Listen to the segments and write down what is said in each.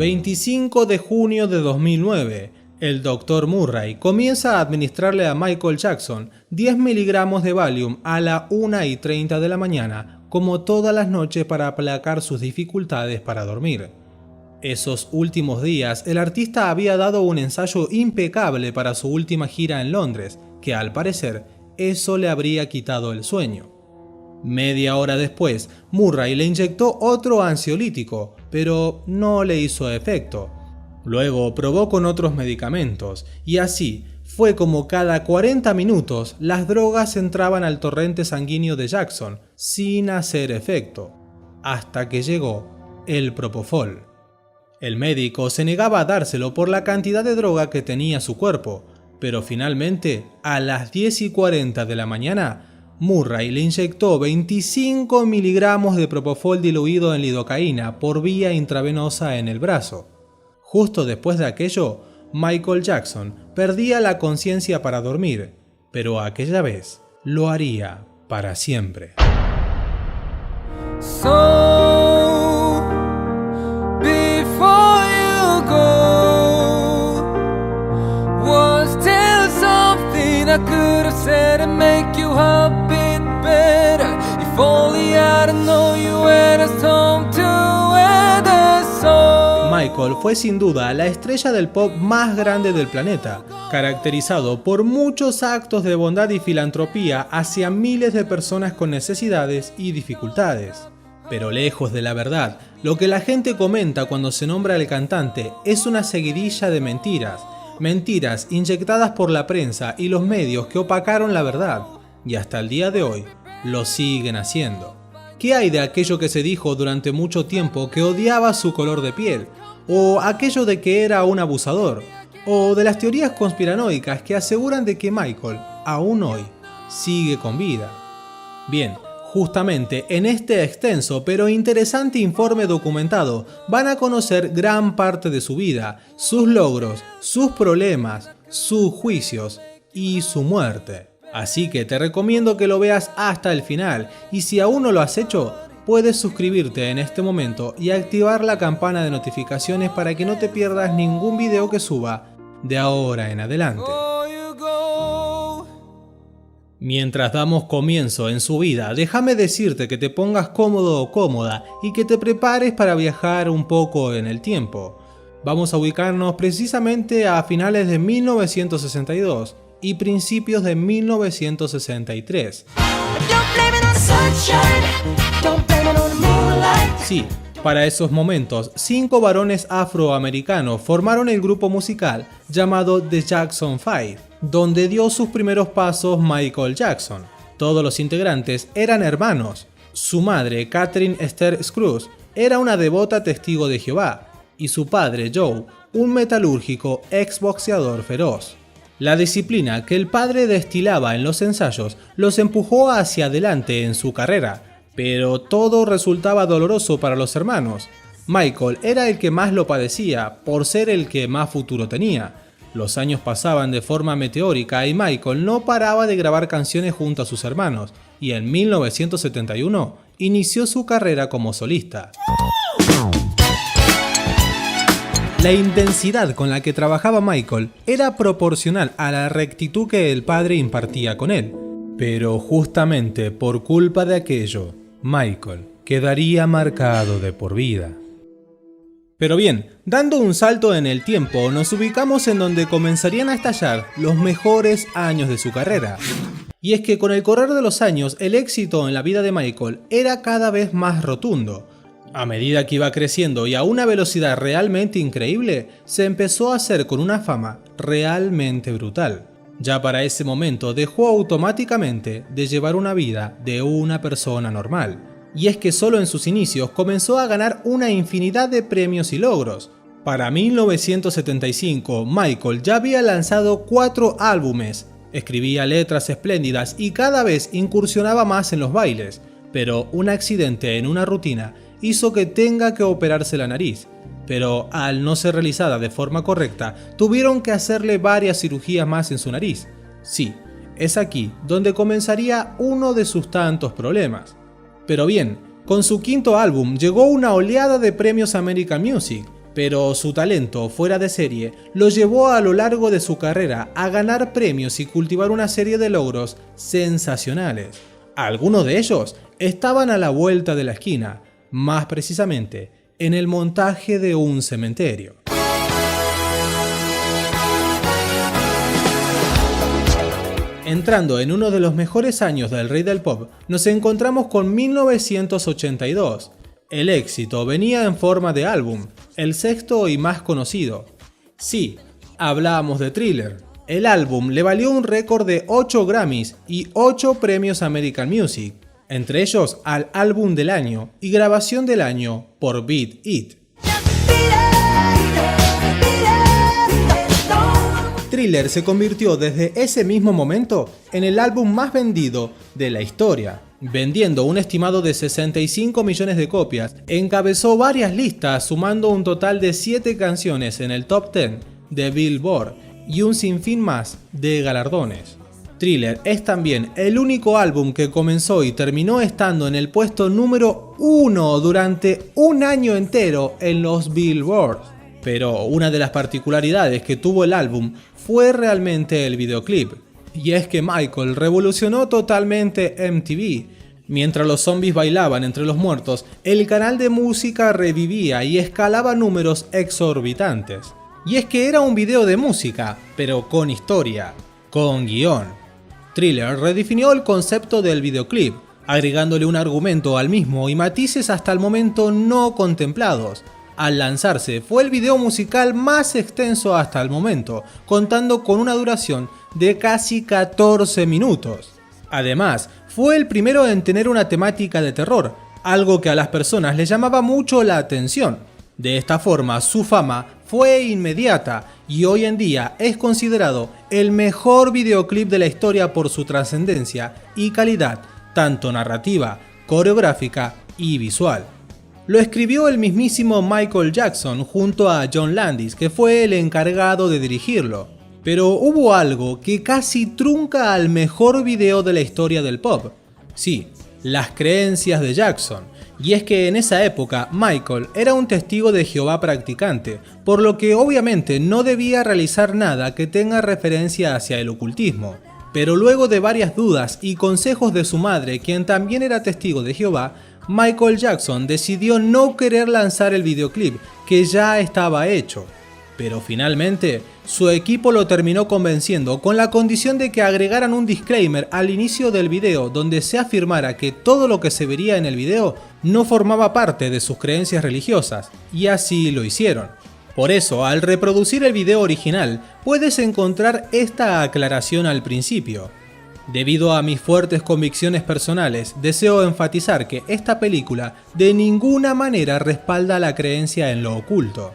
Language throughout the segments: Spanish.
25 de junio de 2009, el Dr. Murray comienza a administrarle a Michael Jackson 10 miligramos de Valium a la 1:30 de la mañana, como todas las noches, para aplacar sus dificultades para dormir. Esos últimos días, el artista había dado un ensayo impecable para su última gira en Londres, que al parecer eso le habría quitado el sueño. Media hora después, Murray le inyectó otro ansiolítico, pero no le hizo efecto. Luego probó con otros medicamentos, y así fue como cada 40 minutos las drogas entraban al torrente sanguíneo de Jackson, sin hacer efecto, hasta que llegó el propofol. El médico se negaba a dárselo por la cantidad de droga que tenía su cuerpo, pero finalmente, a las 10:40 de la mañana, Murray le inyectó 25 miligramos de propofol diluido en lidocaína por vía intravenosa en el brazo. Justo después de aquello, Michael Jackson perdía la conciencia para dormir, pero aquella vez lo haría para siempre. So, before you go, was there something I could have said and make you a bit better? If only I'd known you had a song to end the song. Michael fue sin duda la estrella del pop más grande del planeta, caracterizado por muchos actos de bondad y filantropía hacia miles de personas con necesidades y dificultades. Pero lejos de la verdad, lo que la gente comenta cuando se nombra al cantante es una seguidilla de mentiras. Mentiras inyectadas por la prensa y los medios que opacaron la verdad, y hasta el día de hoy lo siguen haciendo. ¿Qué hay de aquello que se dijo durante mucho tiempo que odiaba su color de piel? ¿O aquello de que era un abusador? ¿O de las teorías conspiranoicas que aseguran de que Michael, aún hoy, sigue con vida? Bien, justamente en este extenso pero interesante informe documentado van a conocer gran parte de su vida, sus logros, sus problemas, sus juicios y su muerte. Así que te recomiendo que lo veas hasta el final, y si aún no lo has hecho, puedes suscribirte en este momento y activar la campana de notificaciones para que no te pierdas ningún video que suba de ahora en adelante. Mientras damos comienzo en su vida, déjame decirte que te pongas cómodo o cómoda y que te prepares para viajar un poco en el tiempo. Vamos a ubicarnos precisamente a finales de 1962 y principios de 1963. Sí, para esos momentos, 5 varones afroamericanos formaron el grupo musical llamado The Jackson 5, donde dio sus primeros pasos Michael Jackson. Todos los integrantes eran hermanos. Su madre, Catherine Esther Scruggs, era una devota testigo de Jehová, y su padre, Joe, un metalúrgico exboxeador feroz. La disciplina que el padre destilaba en los ensayos los empujó hacia adelante en su carrera, pero todo resultaba doloroso para los hermanos. Michael era el que más lo padecía, por ser el que más futuro tenía. Los años pasaban de forma meteórica y Michael no paraba de grabar canciones junto a sus hermanos, y en 1971 inició su carrera como solista. La intensidad con la que trabajaba Michael era proporcional a la rectitud que el padre impartía con él, pero justamente por culpa de aquello, Michael quedaría marcado de por vida. Pero bien, dando un salto en el tiempo, nos ubicamos en donde comenzarían a estallar los mejores años de su carrera. Y es que con el correr de los años, el éxito en la vida de Michael era cada vez más rotundo. A medida que iba creciendo y a una velocidad realmente increíble, se empezó a hacer con una fama realmente brutal. Ya para ese momento dejó automáticamente de llevar una vida de una persona normal. Y es que solo en sus inicios comenzó a ganar una infinidad de premios y logros. Para 1975, Michael ya había lanzado 4 álbumes, escribía letras espléndidas y cada vez incursionaba más en los bailes, pero un accidente en una rutina hizo que tenga que operarse la nariz, pero al no ser realizada de forma correcta, tuvieron que hacerle varias cirugías más en su nariz. Sí, es aquí donde comenzaría uno de sus tantos problemas. Pero bien, con su 5º álbum llegó una oleada de premios American Music, pero su talento fuera de serie lo llevó a lo largo de su carrera a ganar premios y cultivar una serie de logros sensacionales. Algunos de ellos estaban a la vuelta de la esquina, más precisamente en el montaje de un cementerio. Entrando en uno de los mejores años del rey del pop, nos encontramos con 1982. El éxito venía en forma de álbum, el sexto y más conocido. Sí, hablábamos de Thriller. El álbum le valió un récord de 8 Grammys y 8 premios American Music, entre ellos al álbum del año y grabación del año por Beat It. Thriller se convirtió desde ese mismo momento en el álbum más vendido de la historia, vendiendo un estimado de 65 millones de copias. Encabezó varias listas, sumando un total de 7 canciones en el top 10 de Billboard y un sinfín más de galardones. Thriller es también el único álbum que comenzó y terminó estando en el puesto número 1 durante un año entero en los Billboard. Pero una de las particularidades que tuvo el álbum fue realmente el videoclip. Y es que Michael revolucionó totalmente MTV. Mientras los zombies bailaban entre los muertos, el canal de música revivía y escalaba números exorbitantes. Y es que era un video de música, pero con historia, con guión. Thriller redefinió el concepto del videoclip, agregándole un argumento al mismo y matices hasta el momento no contemplados. Al lanzarse, fue el video musical más extenso hasta el momento, contando con una duración de casi 14 minutos. Además, fue el primero en tener una temática de terror, algo que a las personas les llamaba mucho la atención. De esta forma, su fama fue inmediata y hoy en día es considerado el mejor videoclip de la historia por su trascendencia y calidad, tanto narrativa, coreográfica y visual. Lo escribió el mismísimo Michael Jackson junto a John Landis, que fue el encargado de dirigirlo. Pero hubo algo que casi trunca al mejor video de la historia del pop. Sí, las creencias de Jackson. Y es que en esa época Michael era un testigo de Jehová practicante, por lo que obviamente no debía realizar nada que tenga referencia hacia el ocultismo. Pero luego de varias dudas y consejos de su madre, quien también era testigo de Jehová, Michael Jackson decidió no querer lanzar el videoclip, que ya estaba hecho. Pero finalmente, su equipo lo terminó convenciendo con la condición de que agregaran un disclaimer al inicio del video donde se afirmara que todo lo que se vería en el video no formaba parte de sus creencias religiosas, y así lo hicieron. Por eso, al reproducir el video original, puedes encontrar esta aclaración al principio. Debido a mis fuertes convicciones personales, deseo enfatizar que esta película de ninguna manera respalda la creencia en lo oculto.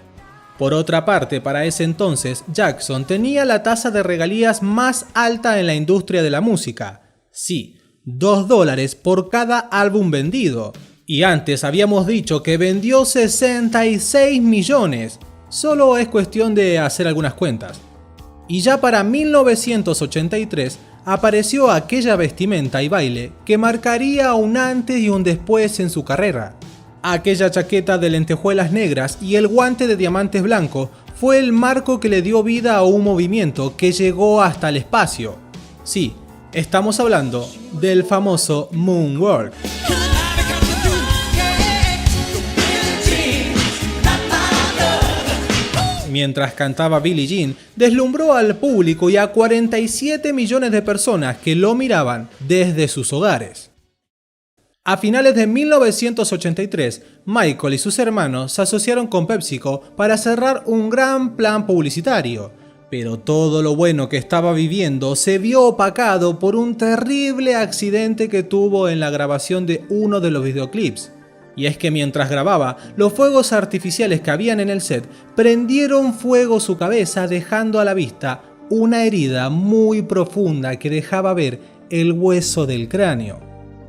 Por otra parte, para ese entonces, Jackson tenía la tasa de regalías más alta en la industria de la música. Sí, $2 por cada álbum vendido. Y antes habíamos dicho que vendió 66 millones. Solo es cuestión de hacer algunas cuentas. Y ya para 1983, apareció aquella vestimenta y baile que marcaría un antes y un después en su carrera. Aquella chaqueta de lentejuelas negras y el guante de diamantes blancos fue el marco que le dio vida a un movimiento que llegó hasta el espacio. Sí, estamos hablando del famoso Moonwalk. Mientras cantaba Billie Jean, deslumbró al público y a 47 millones de personas que lo miraban desde sus hogares. A finales de 1983, Michael y sus hermanos se asociaron con PepsiCo para cerrar un gran plan publicitario. Pero todo lo bueno que estaba viviendo se vio opacado por un terrible accidente que tuvo en la grabación de uno de los videoclips. Y es que mientras grababa, los fuegos artificiales que habían en el set prendieron fuego su cabeza, dejando a la vista una herida muy profunda que dejaba ver el hueso del cráneo.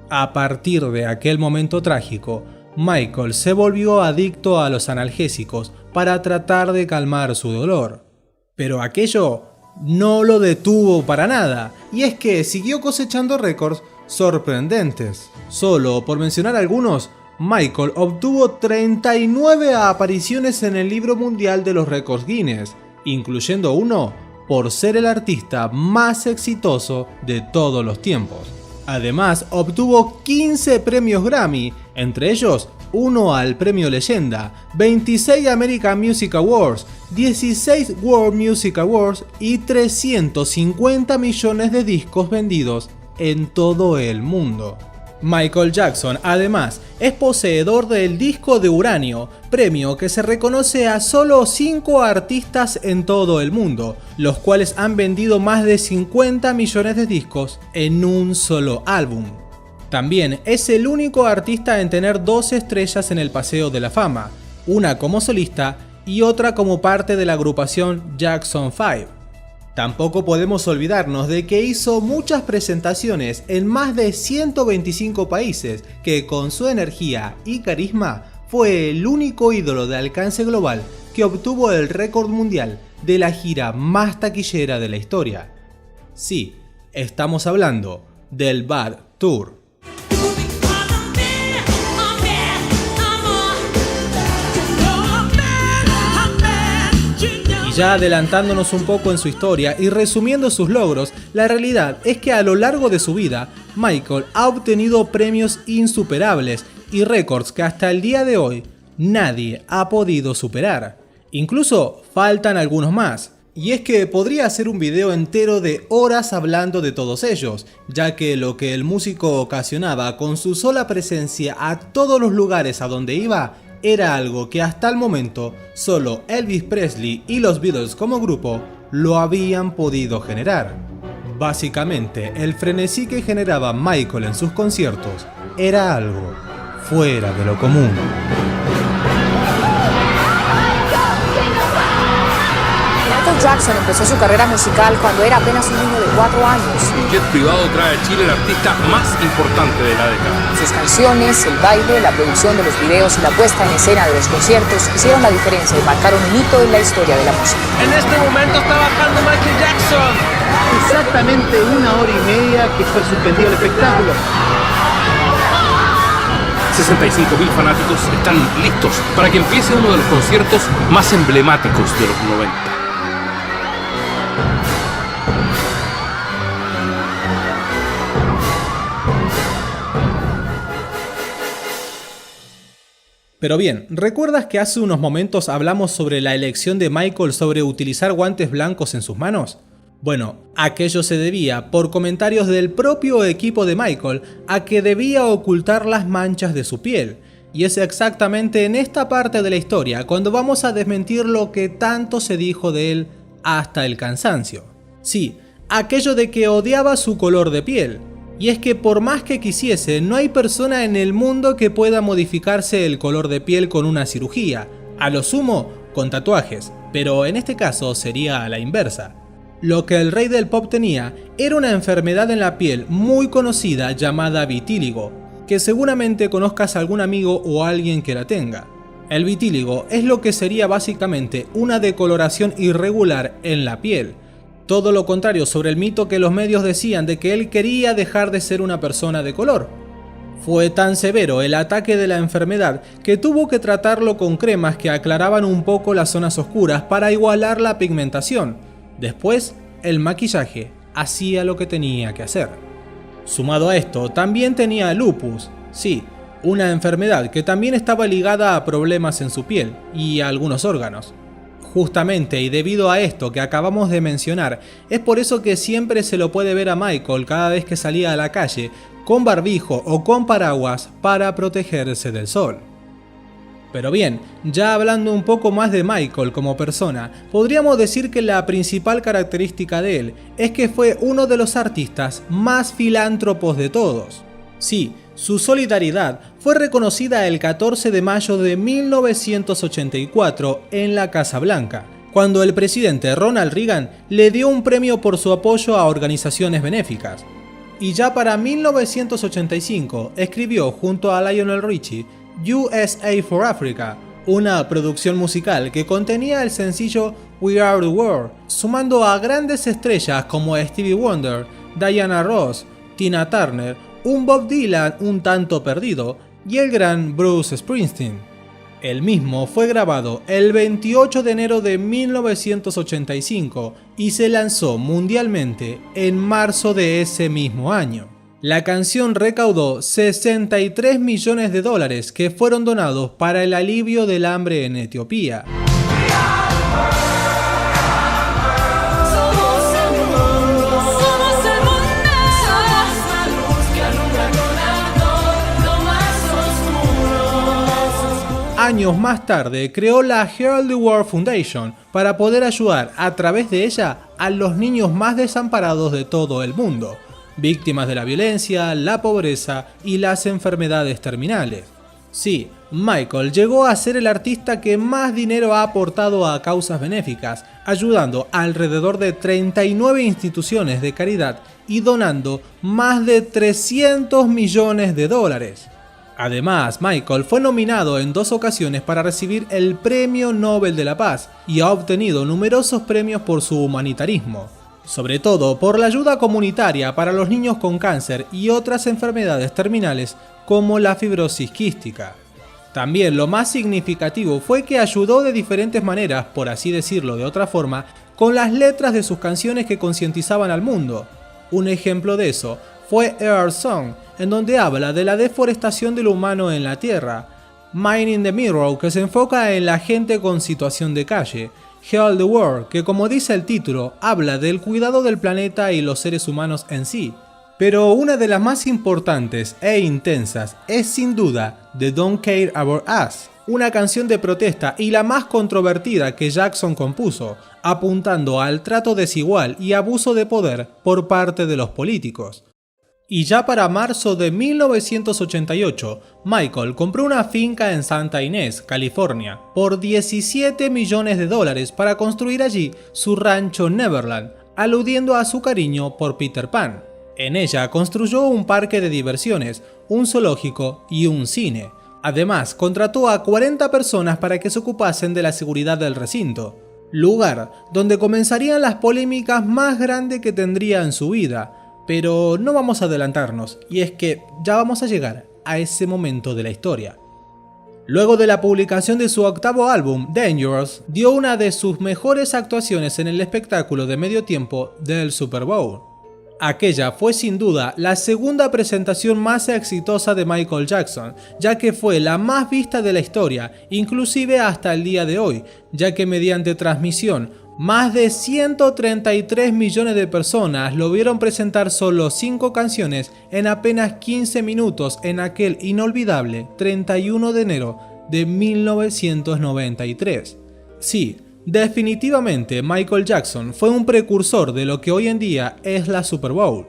A partir de aquel momento trágico, Michael se volvió adicto a los analgésicos para tratar de calmar su dolor. Pero aquello no lo detuvo para nada, y es que siguió cosechando récords sorprendentes. Solo por mencionar algunos, Michael obtuvo 39 apariciones en el libro mundial de los récords Guinness, incluyendo uno por ser el artista más exitoso de todos los tiempos. Además, obtuvo 15 premios Grammy, entre ellos uno al premio Leyenda, 26 American Music Awards, 16 World Music Awards y 350 millones de discos vendidos en todo el mundo. Michael Jackson, además, es poseedor del disco de uranio, premio que se reconoce a solo 5 artistas en todo el mundo, los cuales han vendido más de 50 millones de discos en un solo álbum. También es el único artista en tener 2 estrellas en el Paseo de la Fama, una como solista y otra como parte de la agrupación Jackson 5. Tampoco podemos olvidarnos de que hizo muchas presentaciones en más de 125 países, que con su energía y carisma fue el único ídolo de alcance global que obtuvo el récord mundial de la gira más taquillera de la historia. Sí, estamos hablando del Bad Tour. Ya adelantándonos un poco en su historia y resumiendo sus logros, la realidad es que a lo largo de su vida, Michael ha obtenido premios insuperables y récords que hasta el día de hoy nadie ha podido superar. Incluso faltan algunos más. Y es que podría hacer un video entero de horas hablando de todos ellos, ya que lo que el músico ocasionaba con su sola presencia a todos los lugares a donde iba era algo que hasta el momento solo Elvis Presley y los Beatles como grupo lo habían podido generar. Básicamente, el frenesí que generaba Michael en sus conciertos era algo fuera de lo común. Michael Jackson empezó su carrera musical cuando era apenas un niño de 4 años. Un jet privado trae a Chile el artista más importante de la década. Sus canciones, el baile, la producción de los videos y la puesta en escena de los conciertos hicieron la diferencia y marcaron un hito en la historia de la música. En este momento está bajando Michael Jackson. Exactamente 1 hora y media que fue suspendido el espectáculo. 65.000 fanáticos están listos para que empiece uno de los conciertos más emblemáticos de los 90. Pero bien, ¿recuerdas que hace unos momentos hablamos sobre la elección de Michael sobre utilizar guantes blancos en sus manos? Bueno, aquello se debía por comentarios del propio equipo de Michael a que debía ocultar las manchas de su piel. Y es exactamente en esta parte de la historia cuando vamos a desmentir lo que tanto se dijo de él hasta el cansancio. Sí, aquello de que odiaba su color de piel. Y es que por más que quisiese, no hay persona en el mundo que pueda modificarse el color de piel con una cirugía, a lo sumo con tatuajes, pero en este caso sería a la inversa. Lo que el rey del pop tenía era una enfermedad en la piel muy conocida llamada vitíligo, que seguramente conozcas a algún amigo o alguien que la tenga. El vitíligo es lo que sería básicamente una decoloración irregular en la piel. Todo lo contrario sobre el mito que los medios decían de que él quería dejar de ser una persona de color. Fue tan severo el ataque de la enfermedad que tuvo que tratarlo con cremas que aclaraban un poco las zonas oscuras para igualar la pigmentación. Después, el maquillaje hacía lo que tenía que hacer. Sumado a esto, también tenía lupus, sí, una enfermedad que también estaba ligada a problemas en su piel y a algunos órganos. Justamente y debido a esto que acabamos de mencionar, es por eso que siempre se lo puede ver a Michael cada vez que salía a la calle, con barbijo o con paraguas para protegerse del sol. Pero bien, ya hablando un poco más de Michael como persona, podríamos decir que la principal característica de él es que fue uno de los artistas más filántropos de todos. Sí, su solidaridad fue reconocida el 14 de mayo de 1984 en la Casa Blanca, cuando el presidente Ronald Reagan le dio un premio por su apoyo a organizaciones benéficas. Y ya para 1985 escribió junto a Lionel Richie USA for Africa, una producción musical que contenía el sencillo We Are the World, sumando a grandes estrellas como Stevie Wonder, Diana Ross, Tina Turner, un Bob Dylan un tanto perdido, y el gran Bruce Springsteen. El mismo fue grabado el 28 de enero de 1985 y se lanzó mundialmente en marzo de ese mismo año. La canción recaudó $63 millones que fueron donados para el alivio del hambre en Etiopía. Años más tarde creó la Heal the World Foundation para poder ayudar a través de ella a los niños más desamparados de todo el mundo, víctimas de la violencia, la pobreza y las enfermedades terminales. Sí, Michael llegó a ser el artista que más dinero ha aportado a causas benéficas, ayudando a alrededor de 39 instituciones de caridad y donando más de $300 millones. Además, Michael fue nominado en 2 ocasiones para recibir el Premio Nobel de la Paz y ha obtenido numerosos premios por su humanitarismo, sobre todo por la ayuda comunitaria para los niños con cáncer y otras enfermedades terminales como la fibrosis quística. También lo más significativo fue que ayudó de diferentes maneras, por así decirlo de otra forma, con las letras de sus canciones que concientizaban al mundo. Un ejemplo de eso fue Earth Song, en donde habla de la deforestación del humano en la Tierra, Minding the Mirror, que se enfoca en la gente con situación de calle, Heal the World, que como dice el título, habla del cuidado del planeta y los seres humanos en sí. Pero una de las más importantes e intensas es sin duda The Don't Care About Us, una canción de protesta y la más controvertida que Jackson compuso, apuntando al trato desigual y abuso de poder por parte de los políticos. Y ya para marzo de 1988, Michael compró una finca en Santa Ynez, California, por $17 millones para construir allí su rancho Neverland, aludiendo a su cariño por Peter Pan. En ella construyó un parque de diversiones, un zoológico y un cine. Además, contrató a 40 personas para que se ocupasen de la seguridad del recinto, lugar donde comenzarían las polémicas más grandes que tendría en su vida. Pero no vamos a adelantarnos, y es que ya vamos a llegar a ese momento de la historia. Luego de la publicación de su 8º álbum, Dangerous, dio una de sus mejores actuaciones en el espectáculo de medio tiempo del Super Bowl. Aquella fue sin duda la segunda presentación más exitosa de Michael Jackson, ya que fue la más vista de la historia, inclusive hasta el día de hoy, ya que mediante transmisión, más de 133 millones de personas lo vieron presentar solo 5 canciones en apenas 15 minutos en aquel inolvidable 31 de enero de 1993. Sí, definitivamente Michael Jackson fue un precursor de lo que hoy en día es la Super Bowl.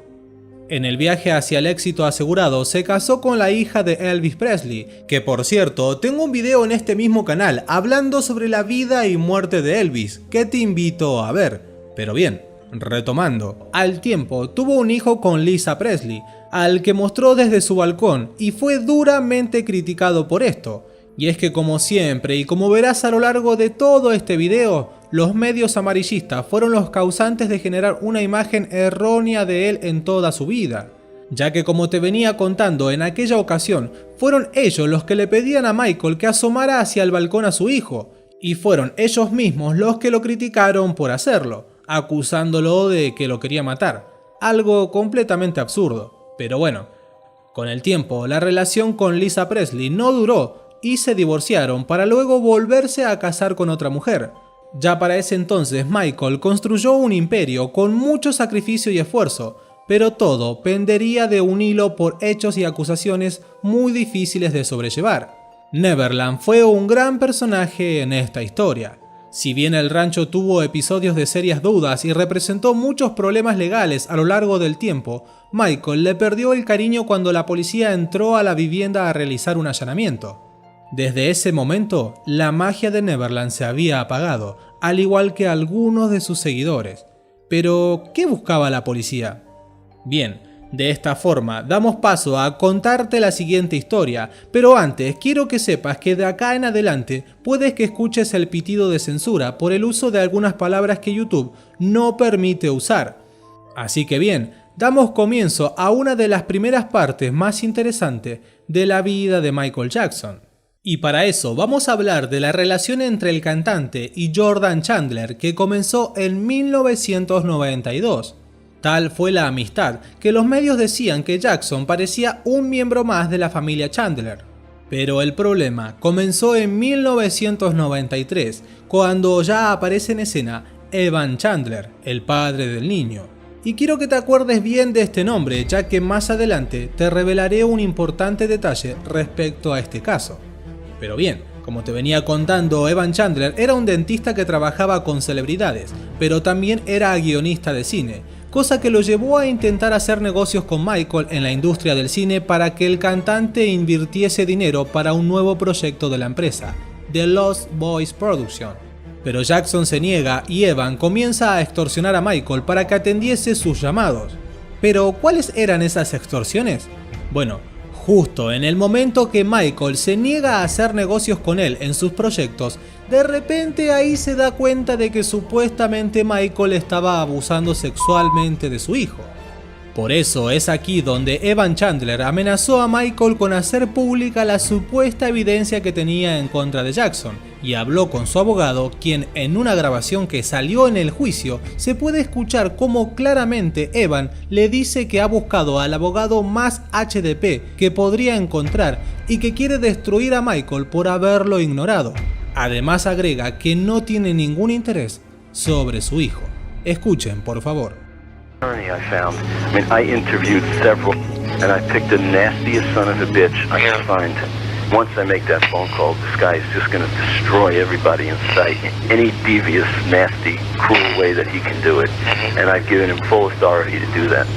En el viaje hacia el éxito asegurado se casó con la hija de Elvis Presley, que por cierto tengo un video en este mismo canal hablando sobre la vida y muerte de Elvis, que te invito a ver. Pero bien, retomando, al tiempo tuvo un hijo con Lisa Presley, al que mostró desde su balcón y fue duramente criticado por esto. Y es que como siempre y como verás a lo largo de todo este video, los medios amarillistas fueron los causantes de generar una imagen errónea de él en toda su vida, ya que como te venía contando en aquella ocasión, fueron ellos los que le pedían a Michael que asomara hacia el balcón a su hijo, y fueron ellos mismos los que lo criticaron por hacerlo, acusándolo de que lo quería matar, algo completamente absurdo. Pero bueno, con el tiempo la relación con Lisa Presley no duró y se divorciaron para luego volverse a casar con otra mujer. Ya para ese entonces Michael construyó un imperio con mucho sacrificio y esfuerzo, pero todo pendería de un hilo por hechos y acusaciones muy difíciles de sobrellevar. Neverland fue un gran personaje en esta historia. Si bien el rancho tuvo episodios de serias dudas y representó muchos problemas legales a lo largo del tiempo, Michael le perdió el cariño cuando la policía entró a la vivienda a realizar un allanamiento. Desde ese momento, la magia de Neverland se había apagado, al igual que algunos de sus seguidores. Pero, ¿qué buscaba la policía? Bien, de esta forma damos paso a contarte la siguiente historia, pero antes quiero que sepas que de acá en adelante puedes que escuches el pitido de censura por el uso de algunas palabras que YouTube no permite usar. Así que bien, damos comienzo a una de las primeras partes más interesantes de la vida de Michael Jackson. Y para eso vamos a hablar de la relación entre el cantante y Jordan Chandler, que comenzó en 1992. Tal fue la amistad que los medios decían que Jackson parecía un miembro más de la familia Chandler. Pero el problema comenzó en 1993, cuando ya aparece en escena Evan Chandler, el padre del niño. Y quiero que te acuerdes bien de este nombre, ya que más adelante te revelaré un importante detalle respecto a este caso. Pero bien, como te venía contando, Evan Chandler era un dentista que trabajaba con celebridades, pero también era guionista de cine, cosa que lo llevó a intentar hacer negocios con Michael en la industria del cine para que el cantante invirtiese dinero para un nuevo proyecto de la empresa, The Lost Boys Production. Pero Jackson se niega y Evan comienza a extorsionar a Michael para que atendiese sus llamados. Pero, ¿cuáles eran esas extorsiones? Bueno, justo en el momento que Michael se niega a hacer negocios con él en sus proyectos, de repente ahí se da cuenta de que supuestamente Michael estaba abusando sexualmente de su hijo. Por eso es aquí donde Evan Chandler amenazó a Michael con hacer pública la supuesta evidencia que tenía en contra de Jackson, y habló con su abogado, quien en una grabación que salió en el juicio se puede escuchar cómo claramente Evan le dice que ha buscado al abogado más HDP que podría encontrar y que quiere destruir a Michael por haberlo ignorado. Además agrega que no tiene ningún interés sobre su hijo. Escuchen, por favor. I found. I interviewed several, and I picked the nastiest son of a bitch I could find. Once I make that phone call, this guy is just going to destroy everybody in sight. Any devious, nasty, cruel way that he can do it, and I've given him full authority to do that.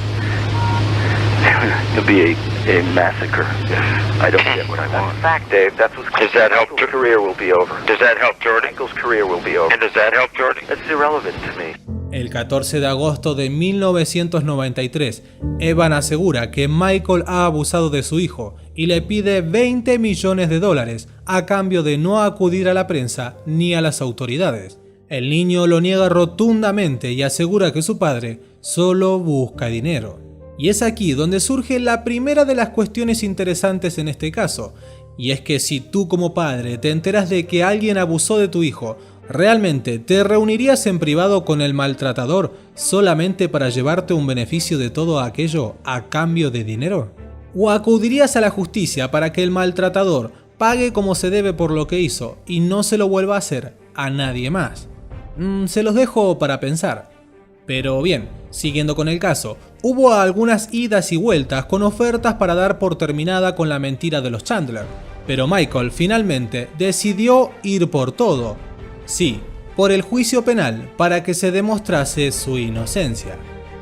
It'll be a massacre if I don't get what I want. In fact, Dave, that's what's going to happen. Michael's career will be over. Does that help Jordan? Michael's career will be over. And does that help Jordan? That's irrelevant to me. El 14 de agosto de 1993, Evan asegura que Michael ha abusado de su hijo y le pide $20 millones a cambio de no acudir a la prensa ni a las autoridades. El niño lo niega rotundamente y asegura que su padre solo busca dinero. Y es aquí donde surge la primera de las cuestiones interesantes en este caso, y es que si tú como padre te enteras de que alguien abusó de tu hijo, ¿realmente te reunirías en privado con el maltratador solamente para llevarte un beneficio de todo aquello a cambio de dinero? ¿O acudirías a la justicia para que el maltratador pague como se debe por lo que hizo y no se lo vuelva a hacer a nadie más? Se los dejo para pensar. Pero bien, siguiendo con el caso, hubo algunas idas y vueltas con ofertas para dar por terminada con la mentira de los Chandler, pero Michael finalmente decidió ir por todo. Sí, por el juicio penal para que se demostrase su inocencia.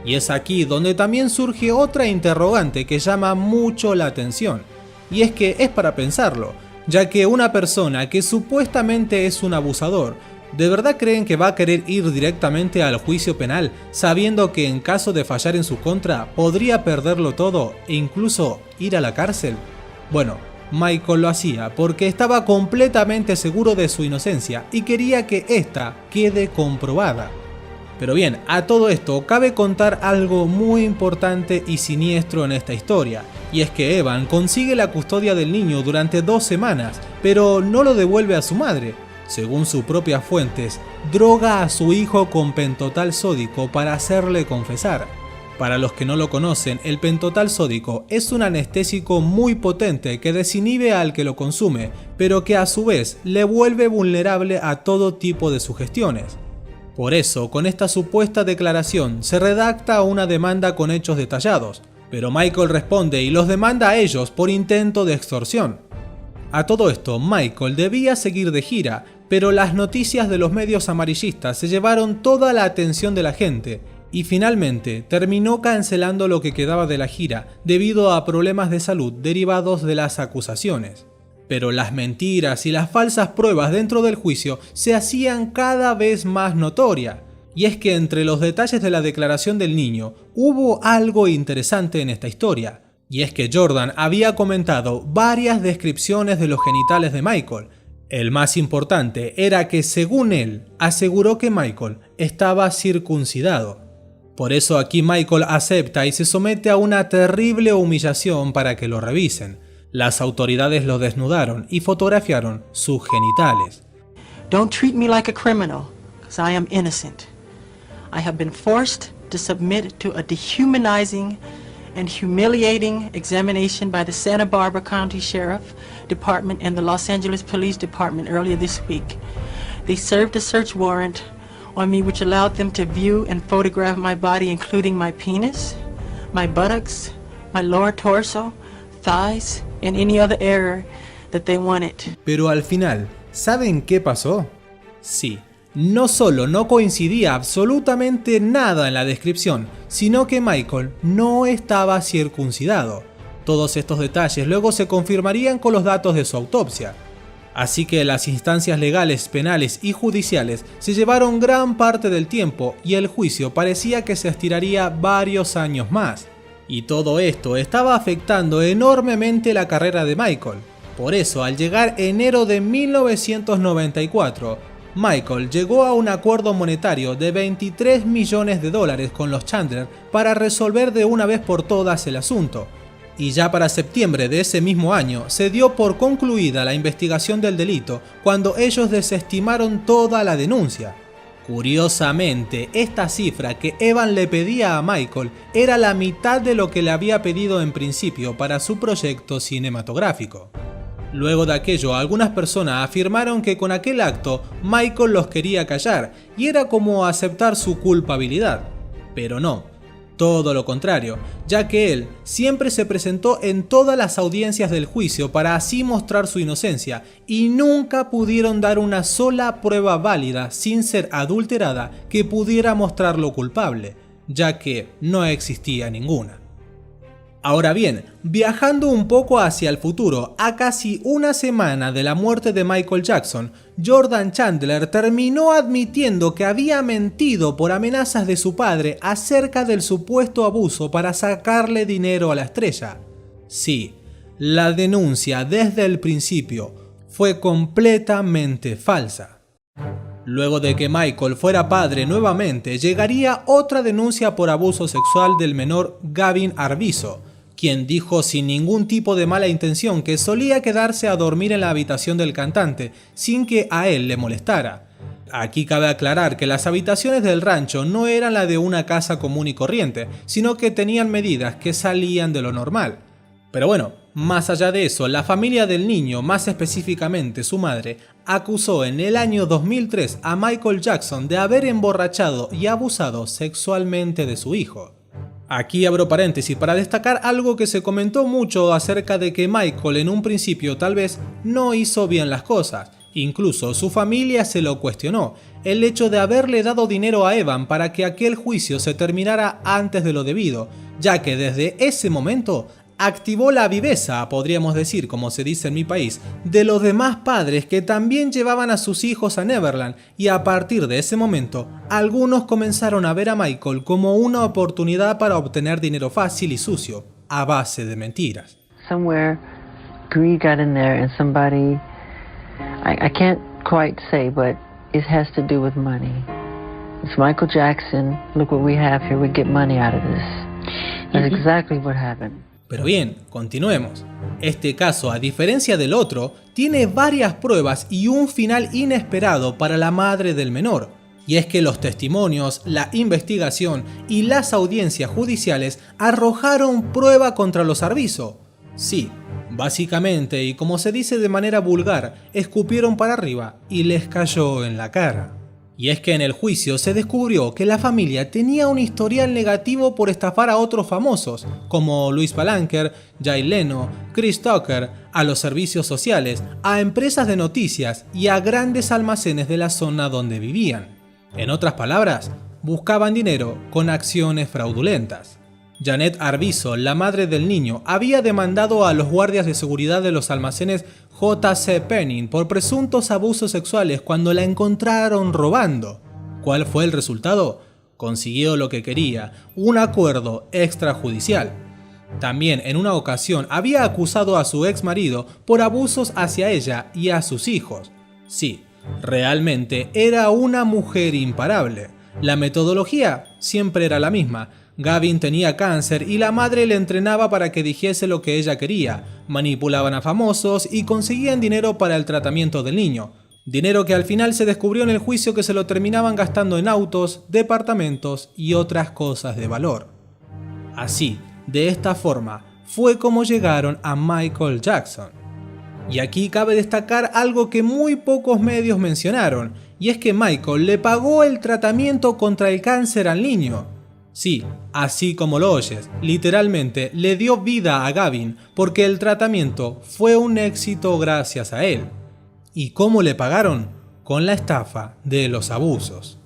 Y es aquí donde también surge otra interrogante que llama mucho la atención. Y es que es para pensarlo, ya que una persona que supuestamente es un abusador, ¿de verdad creen que va a querer ir directamente al juicio penal sabiendo que en caso de fallar en su contra podría perderlo todo e incluso ir a la cárcel? Bueno, Michael lo hacía porque estaba completamente seguro de su inocencia y quería que ésta quede comprobada. Pero bien, a todo esto cabe contar algo muy importante y siniestro en esta historia, y es que Evan consigue la custodia del niño durante 2 semanas, pero no lo devuelve a su madre. Según sus propias fuentes, droga a su hijo con pentotal sódico para hacerle confesar. Para los que no lo conocen, el pentotal sódico es un anestésico muy potente que desinhibe al que lo consume, pero que a su vez le vuelve vulnerable a todo tipo de sugestiones. Por eso, con esta supuesta declaración se redacta una demanda con hechos detallados, pero Michael responde y los demanda a ellos por intento de extorsión. A todo esto, Michael debía seguir de gira, pero las noticias de los medios amarillistas se llevaron toda la atención de la gente y finalmente terminó cancelando lo que quedaba de la gira debido a problemas de salud derivados de las acusaciones. Pero las mentiras y las falsas pruebas dentro del juicio se hacían cada vez más notorias. Y es que entre los detalles de la declaración del niño hubo algo interesante en esta historia. Y es que Jordan había comentado varias descripciones de los genitales de Michael. El más importante era que, según él, aseguró que Michael estaba circuncidado. Por eso aquí Michael acepta y se somete a una terrible humillación para que lo revisen. Las autoridades lo desnudaron y fotografiaron sus genitales. Don't treat me like a criminal, because I am innocent. I have been forced to submit to a dehumanizing and humiliating examination by the Santa Barbara County Sheriff Department and the Los Angeles Police Department earlier this week. They served a search warrant on me which allowed them to view and photograph my body, including my penis, my buttocks, my lower torso, thighs, and any other area that they wanted. Pero al final, ¿saben qué pasó? Sí, no solo no coincidía absolutamente nada en la descripción, sino que Michael no estaba circuncidado. Todos estos detalles luego se confirmarían con los datos de su autopsia. Así que las instancias legales, penales y judiciales se llevaron gran parte del tiempo y el juicio parecía que se estiraría varios años más. Y todo esto estaba afectando enormemente la carrera de Michael. Por eso, al llegar enero de 1994, Michael llegó a un acuerdo monetario de $23 millones con los Chandler para resolver de una vez por todas el asunto. Y ya para septiembre de ese mismo año se dio por concluida la investigación del delito cuando ellos desestimaron toda la denuncia. Curiosamente, esta cifra que Evan le pedía a Michael era la mitad de lo que le había pedido en principio para su proyecto cinematográfico. Luego de aquello, algunas personas afirmaron que con aquel acto Michael los quería callar y era como aceptar su culpabilidad. Pero no. Todo lo contrario, ya que él siempre se presentó en todas las audiencias del juicio para así mostrar su inocencia y nunca pudieron dar una sola prueba válida sin ser adulterada que pudiera mostrarlo culpable, ya que no existía ninguna. Ahora bien, viajando un poco hacia el futuro, a casi una semana de la muerte de Michael Jackson, Jordan Chandler terminó admitiendo que había mentido por amenazas de su padre acerca del supuesto abuso para sacarle dinero a la estrella. Sí, la denuncia desde el principio fue completamente falsa. Luego de que Michael fuera padre nuevamente, llegaría otra denuncia por abuso sexual del menor Gavin Arvizo, quien dijo sin ningún tipo de mala intención que solía quedarse a dormir en la habitación del cantante sin que a él le molestara. Aquí cabe aclarar que las habitaciones del rancho no eran la de una casa común y corriente, sino que tenían medidas que salían de lo normal. Pero bueno, más allá de eso, la familia del niño, más específicamente su madre, acusó en el año 2003 a Michael Jackson de haber emborrachado y abusado sexualmente de su hijo. Aquí abro paréntesis para destacar algo que se comentó mucho acerca de que Michael en un principio tal vez no hizo bien las cosas. Incluso su familia se lo cuestionó, el hecho de haberle dado dinero a Evan para que aquel juicio se terminara antes de lo debido, ya que desde ese momento activó la viveza, podríamos decir, como se dice en mi país, de los demás padres que también llevaban a sus hijos a Neverland, y a partir de ese momento, algunos comenzaron a ver a Michael como una oportunidad para obtener dinero fácil y sucio, a base de mentiras. Somewhere greed got in there and somebody, I can't quite say, but it has to do with money. It's Michael Jackson, look what we have here, we get money out of this. That's exactly what happened. Pero bien, continuemos. Este caso, a diferencia del otro, tiene varias pruebas y un final inesperado para la madre del menor. Y es que los testimonios, la investigación y las audiencias judiciales arrojaron prueba contra los Arvizo. Sí, básicamente, y como se dice de manera vulgar, escupieron para arriba y les cayó en la cara. Y es que en el juicio se descubrió que la familia tenía un historial negativo por estafar a otros famosos, como Luis Palanker, Jay Leno, Chris Tucker, a los servicios sociales, a empresas de noticias y a grandes almacenes de la zona donde vivían. En otras palabras, buscaban dinero con acciones fraudulentas. Janet Arvizo, la madre del niño, había demandado a los guardias de seguridad de los almacenes J.C. Penney por presuntos abusos sexuales cuando la encontraron robando. ¿Cuál fue el resultado? Consiguió lo que quería, un acuerdo extrajudicial. También en una ocasión había acusado a su ex marido por abusos hacia ella y a sus hijos. Sí, realmente era una mujer imparable. La metodología siempre era la misma. Gavin tenía cáncer y la madre le entrenaba para que dijese lo que ella quería, manipulaban a famosos y conseguían dinero para el tratamiento del niño. Dinero que al final se descubrió en el juicio que se lo terminaban gastando en autos, departamentos y otras cosas de valor. Así, de esta forma, fue como llegaron a Michael Jackson. Y aquí cabe destacar algo que muy pocos medios mencionaron, y es que Michael le pagó el tratamiento contra el cáncer al niño. Sí, así como lo oyes, literalmente le dio vida a Gavin porque el tratamiento fue un éxito gracias a él. ¿Y cómo le pagaron? Con la estafa de los abusos.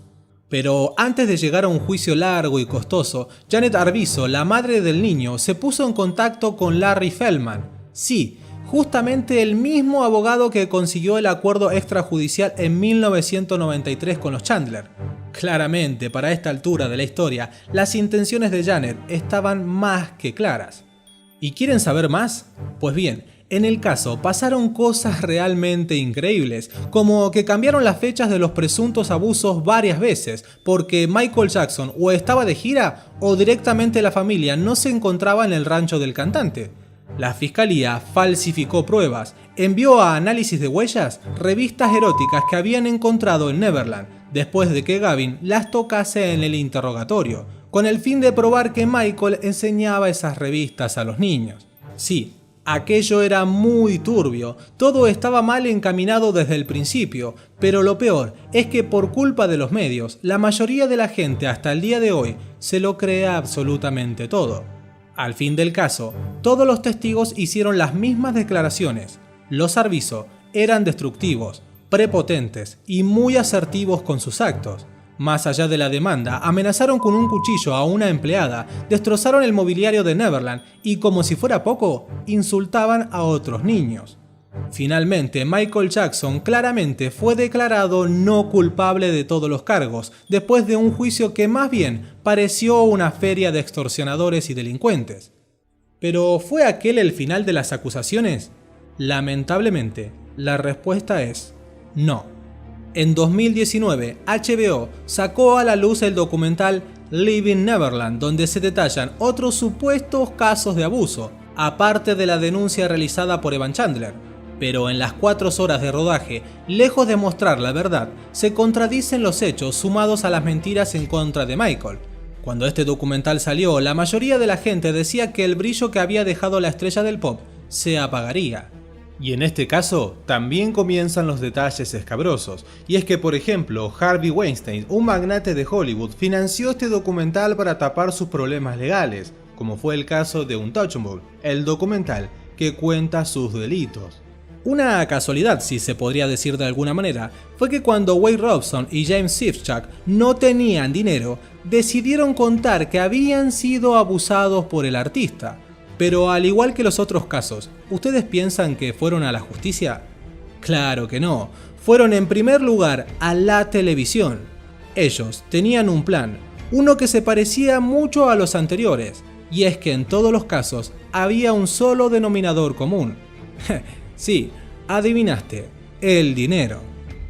Pero antes de llegar a un juicio largo y costoso, Janet Arvizo, la madre del niño, se puso en contacto con Larry Feldman. Sí, justamente el mismo abogado que consiguió el acuerdo extrajudicial en 1993 con los Chandler. Claramente, para esta altura de la historia, las intenciones de Janet estaban más que claras. ¿Y quieren saber más? Pues bien, en el caso pasaron cosas realmente increíbles, como que cambiaron las fechas de los presuntos abusos varias veces, porque Michael Jackson o estaba de gira o directamente la familia no se encontraba en el rancho del cantante. La fiscalía falsificó pruebas, envió a análisis de huellas revistas eróticas que habían encontrado en Neverland, después de que Gavin las tocase en el interrogatorio, con el fin de probar que Michael enseñaba esas revistas a los niños. Sí, aquello era muy turbio, todo estaba mal encaminado desde el principio, pero lo peor es que por culpa de los medios, la mayoría de la gente hasta el día de hoy se lo cree absolutamente todo. Al fin del caso, todos los testigos hicieron las mismas declaraciones. Los Arvizo eran destructivos, prepotentes y muy asertivos con sus actos. Más allá de la demanda, amenazaron con un cuchillo a una empleada, destrozaron el mobiliario de Neverland y, como si fuera poco, insultaban a otros niños. Finalmente, Michael Jackson claramente fue declarado no culpable de todos los cargos, después de un juicio que más bien pareció una feria de extorsionadores y delincuentes. ¿Pero fue aquel el final de las acusaciones? Lamentablemente, la respuesta es no. En 2019, HBO sacó a la luz el documental Living Neverland, donde se detallan otros supuestos casos de abuso, aparte de la denuncia realizada por Evan Chandler. Pero en las 4 horas de rodaje, lejos de mostrar la verdad, se contradicen los hechos sumados a las mentiras en contra de Michael. Cuando este documental salió, la mayoría de la gente decía que el brillo que había dejado la estrella del pop se apagaría. Y en este caso, también comienzan los detalles escabrosos, y es que por ejemplo, Harvey Weinstein, un magnate de Hollywood, financió este documental para tapar sus problemas legales, como fue el caso de Untouchable, el documental que cuenta sus delitos. Una casualidad, si se podría decir de alguna manera, fue que cuando Wade Robson y James Sifchak no tenían dinero, decidieron contar que habían sido abusados por el artista. Pero al igual que los otros casos, ¿ustedes piensan que fueron a la justicia? Claro que no, fueron en primer lugar a la televisión. Ellos tenían un plan, uno que se parecía mucho a los anteriores, y es que en todos los casos había un solo denominador común. Sí, adivinaste, el dinero.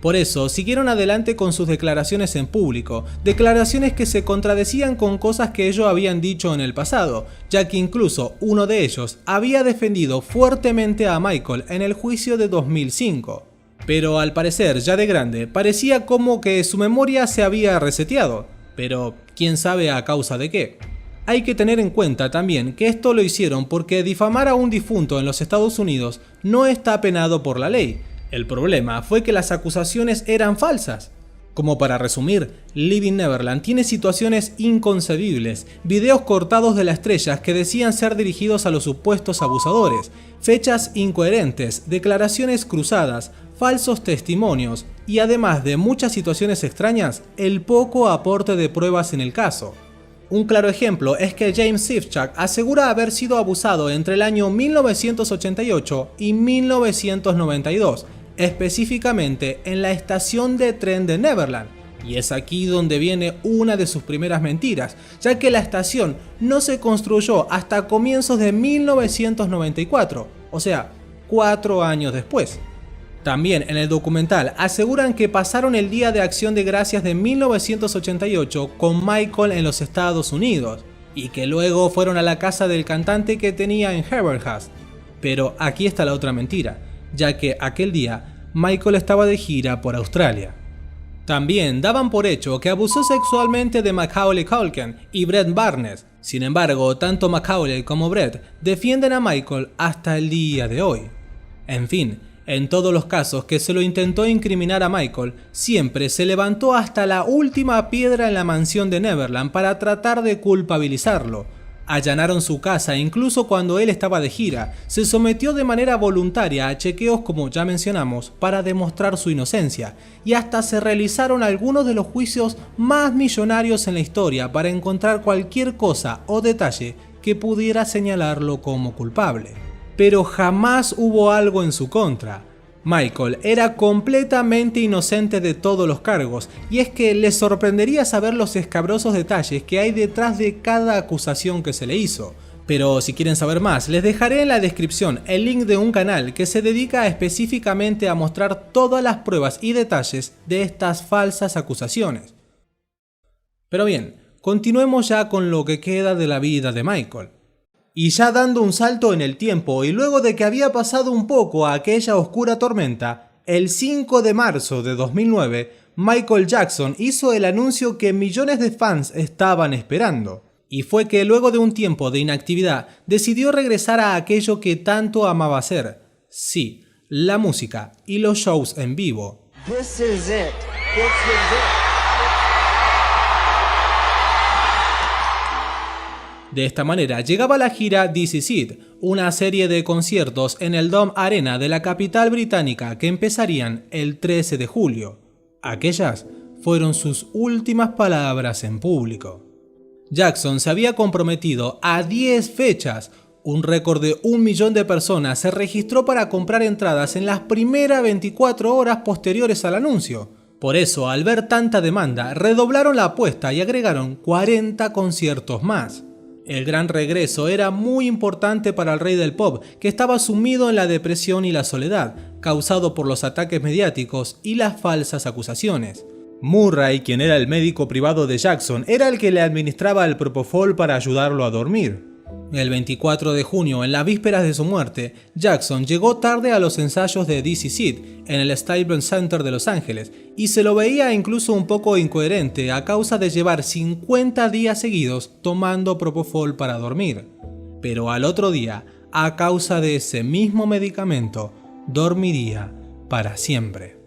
Por eso siguieron adelante con sus declaraciones en público, declaraciones que se contradecían con cosas que ellos habían dicho en el pasado, ya que incluso uno de ellos había defendido fuertemente a Michael en el juicio de 2005. Pero al parecer, ya de grande, parecía como que su memoria se había reseteado, pero quién sabe a causa de qué. Hay que tener en cuenta también que esto lo hicieron porque difamar a un difunto en los Estados Unidos no está penado por la ley. El problema fue que las acusaciones eran falsas. Como para resumir, Living Neverland tiene situaciones inconcebibles, videos cortados de la estrella que decían ser dirigidos a los supuestos abusadores, fechas incoherentes, declaraciones cruzadas, falsos testimonios y además de muchas situaciones extrañas, el poco aporte de pruebas en el caso. Un claro ejemplo es que James Sifchak asegura haber sido abusado entre el año 1988 y 1992, específicamente en la estación de tren de Neverland. Y es aquí donde viene una de sus primeras mentiras, ya que la estación no se construyó hasta comienzos de 1994, o sea, 4 años después. También en el documental aseguran que pasaron el Día de Acción de Gracias de 1988 con Michael en los Estados Unidos y que luego fueron a la casa del cantante que tenía en Haverhurst. Pero aquí está la otra mentira, ya que aquel día Michael estaba de gira por Australia. También daban por hecho que abusó sexualmente de Macaulay Culkin y Brett Barnes. Sin embargo, tanto Macaulay como Brett defienden a Michael hasta el día de hoy. En fin, en todos los casos que se lo intentó incriminar a Michael, siempre se levantó hasta la última piedra en la mansión de Neverland para tratar de culpabilizarlo. Allanaron su casa incluso cuando él estaba de gira, se sometió de manera voluntaria a chequeos como ya mencionamos para demostrar su inocencia y hasta se realizaron algunos de los juicios más millonarios en la historia para encontrar cualquier cosa o detalle que pudiera señalarlo como culpable. Pero jamás hubo algo en su contra. Michael era completamente inocente de todos los cargos, y es que les sorprendería saber los escabrosos detalles que hay detrás de cada acusación que se le hizo. Pero si quieren saber más, les dejaré en la descripción el link de un canal que se dedica específicamente a mostrar todas las pruebas y detalles de estas falsas acusaciones. Pero bien, continuemos ya con lo que queda de la vida de Michael. Y ya dando un salto en el tiempo y luego de que había pasado un poco a aquella oscura tormenta, el 5 de marzo de 2009, Michael Jackson hizo el anuncio que millones de fans estaban esperando. Y fue que luego de un tiempo de inactividad, decidió regresar a aquello que tanto amaba hacer. Sí, la música y los shows en vivo. This is it. This is it. De esta manera llegaba la gira This Is It, una serie de conciertos en el Dome Arena de la capital británica que empezarían el 13 de julio. Aquellas fueron sus últimas palabras en público. Jackson se había comprometido a 10 fechas, un récord de 1 millón de personas se registró para comprar entradas en las primeras 24 horas posteriores al anuncio. Por eso, al ver tanta demanda, redoblaron la apuesta y agregaron 40 conciertos más. El gran regreso era muy importante para el rey del pop, que estaba sumido en la depresión y la soledad, causado por los ataques mediáticos y las falsas acusaciones. Murray, quien era el médico privado de Jackson, era el que le administraba el propofol para ayudarlo a dormir. El 24 de junio, en las vísperas de su muerte, Jackson llegó tarde a los ensayos de This Is It en el Staples Center de Los Ángeles y se lo veía incluso un poco incoherente a causa de llevar 50 días seguidos tomando propofol para dormir. Pero al otro día, a causa de ese mismo medicamento, dormiría para siempre.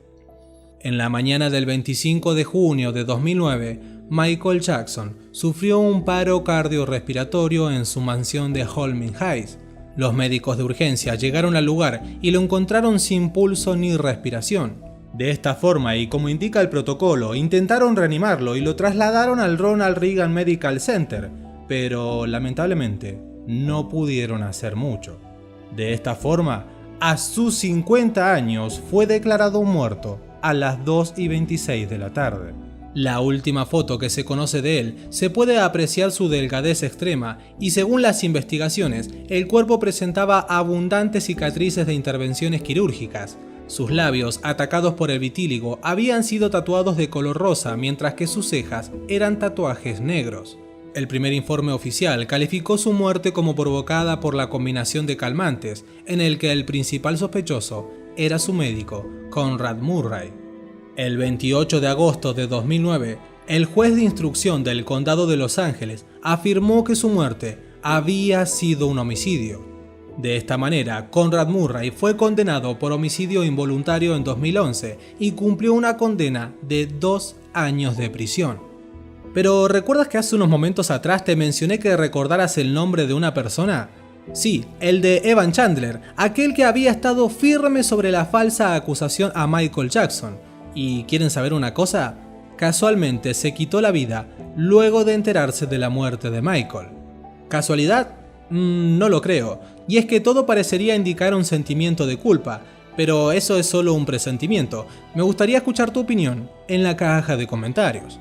En la mañana del 25 de junio de 2009, Michael Jackson sufrió un paro cardiorrespiratorio en su mansión de Holman Heights. Los médicos de urgencia llegaron al lugar y lo encontraron sin pulso ni respiración. De esta forma, y como indica el protocolo, intentaron reanimarlo y lo trasladaron al Ronald Reagan Medical Center, pero lamentablemente no pudieron hacer mucho. De esta forma, a sus 50 años fue declarado muerto a las 2:26 de la tarde. La última foto que se conoce de él se puede apreciar su delgadez extrema y según las investigaciones, el cuerpo presentaba abundantes cicatrices de intervenciones quirúrgicas. Sus labios, atacados por el vitíligo, habían sido tatuados de color rosa, mientras que sus cejas eran tatuajes negros. El primer informe oficial calificó su muerte como provocada por la combinación de calmantes, en el que el principal sospechoso era su médico, Conrad Murray. El 28 de agosto de 2009, el juez de instrucción del condado de Los Ángeles afirmó que su muerte había sido un homicidio. De esta manera, Conrad Murray fue condenado por homicidio involuntario en 2011 y cumplió una condena de 2 años de prisión. Pero ¿recuerdas que hace unos momentos atrás te mencioné que recordaras el nombre de una persona? Sí, el de Evan Chandler, aquel que había estado firme sobre la falsa acusación a Michael Jackson. ¿Y quieren saber una cosa? Casualmente se quitó la vida luego de enterarse de la muerte de Michael. ¿Casualidad? No lo creo, y es que todo parecería indicar un sentimiento de culpa, pero eso es solo un presentimiento. Me gustaría escuchar tu opinión en la caja de comentarios.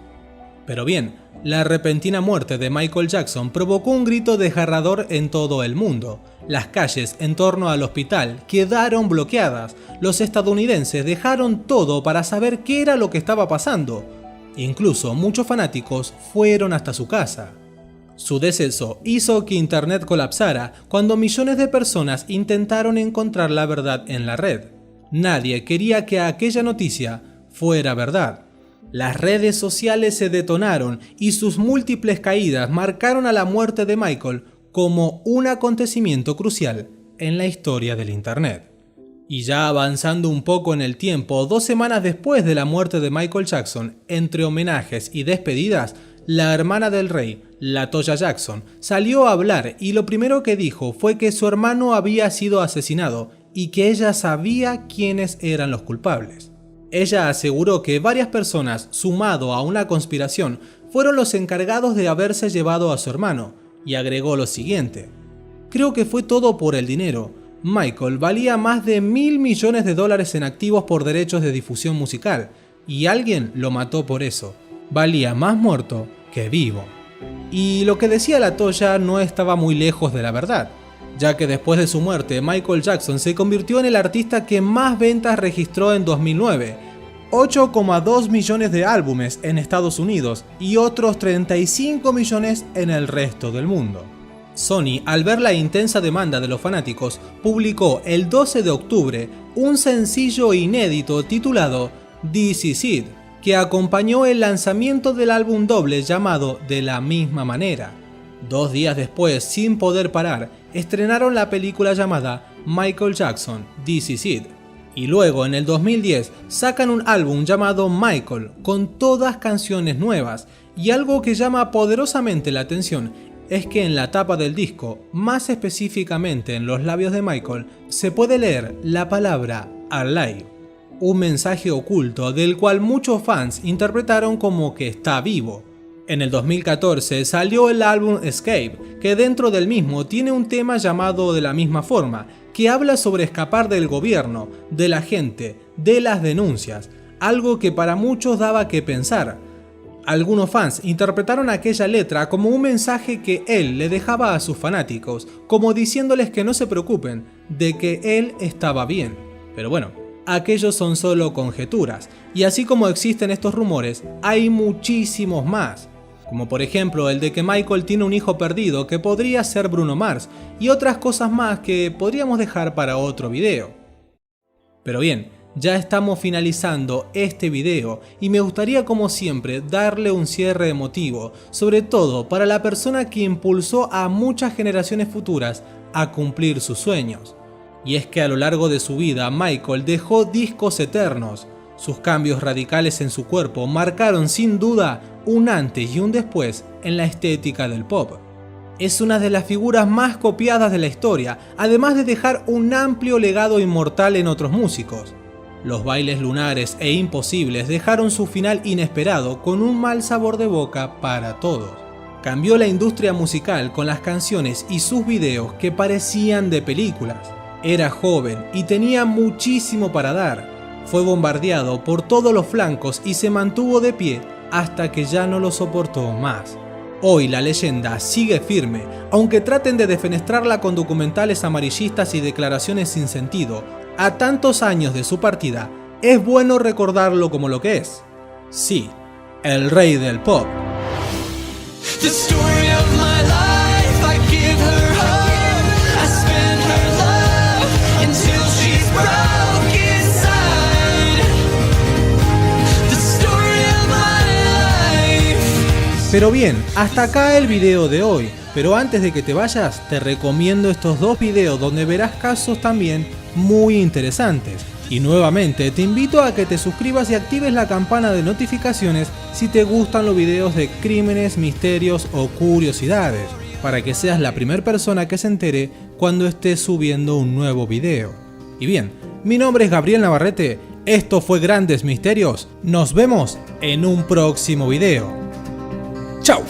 Pero bien, La repentina muerte de Michael Jackson provocó un grito desgarrador en todo el mundo. Las calles en torno al hospital quedaron bloqueadas. Los estadounidenses dejaron todo para saber qué era lo que estaba pasando. Incluso muchos fanáticos fueron hasta su casa. Su deceso hizo que Internet colapsara cuando millones de personas intentaron encontrar la verdad en la red. Nadie quería que aquella noticia fuera verdad. Las redes sociales se detonaron y sus múltiples caídas marcaron a la muerte de Michael como un acontecimiento crucial en la historia del Internet. Y ya avanzando un poco en el tiempo, 2 semanas después de la muerte de Michael Jackson, entre homenajes y despedidas, la hermana del rey, LaToya Jackson, salió a hablar y lo primero que dijo fue que su hermano había sido asesinado y que ella sabía quiénes eran los culpables. Ella aseguró que varias personas, sumado a una conspiración, fueron los encargados de haberse llevado a su hermano, y agregó lo siguiente: creo que fue todo por el dinero. Michael valía más de $1.000 millones en activos por derechos de difusión musical, y alguien lo mató por eso. Valía más muerto que vivo. Y lo que decía LaToya no estaba muy lejos de la verdad, ya que después de su muerte, Michael Jackson se convirtió en el artista que más ventas registró en 2009, 8,2 millones de álbumes en Estados Unidos y otros 35 millones en el resto del mundo. Sony, al ver la intensa demanda de los fanáticos, publicó el 12 de octubre un sencillo inédito titulado This Is It, que acompañó el lanzamiento del álbum doble llamado De la misma manera. 2 días después, sin poder parar, estrenaron la película llamada Michael Jackson, This Is It. Y luego, en el 2010, sacan un álbum llamado Michael, con todas canciones nuevas. Y algo que llama poderosamente la atención es que en la tapa del disco, más específicamente en los labios de Michael, se puede leer la palabra Alive. Un mensaje oculto del cual muchos fans interpretaron como que está vivo. En el 2014 salió el álbum Escape, que dentro del mismo tiene un tema llamado De la misma forma, que habla sobre escapar del gobierno, de la gente, de las denuncias, algo que para muchos daba que pensar. Algunos fans interpretaron aquella letra como un mensaje que él le dejaba a sus fanáticos, como diciéndoles que no se preocupen, de que él estaba bien. Pero bueno, aquellos son solo conjeturas, y así como existen estos rumores, hay muchísimos más. Como por ejemplo el de que Michael tiene un hijo perdido que podría ser Bruno Mars, y otras cosas más que podríamos dejar para otro video. Pero bien, ya estamos finalizando este video y me gustaría como siempre darle un cierre emotivo, sobre todo para la persona que impulsó a muchas generaciones futuras a cumplir sus sueños. Y es que a lo largo de su vida Michael dejó discos eternos. Sus cambios radicales en su cuerpo marcaron sin duda un antes y un después en la estética del pop. Es una de las figuras más copiadas de la historia, además de dejar un amplio legado inmortal en otros músicos. Los bailes lunares e imposibles dejaron su final inesperado con un mal sabor de boca para todos. Cambió la industria musical con las canciones y sus videos que parecían de películas. Era joven y tenía muchísimo para dar. Fue bombardeado por todos los flancos y se mantuvo de pie hasta que ya no lo soportó más. Hoy la leyenda sigue firme, aunque traten de defenestrarla con documentales amarillistas y declaraciones sin sentido. A tantos años de su partida, es bueno recordarlo como lo que es. Sí, el rey del pop. The story of my life, I give her hope, I spend her love until she's broke inside. The story of my life. Pero bien, hasta acá el video de hoy. Pero antes de que te vayas, te recomiendo estos 2 videos donde verás casos también muy interesantes. Y nuevamente te invito a que te suscribas y actives la campana de notificaciones si te gustan los videos de crímenes, misterios o curiosidades, para que seas la primera persona que se entere cuando esté subiendo un nuevo video. Y bien, mi nombre es Gabriel Navarrete, esto fue Grandes Misterios, nos vemos en un próximo video. ¡Chao!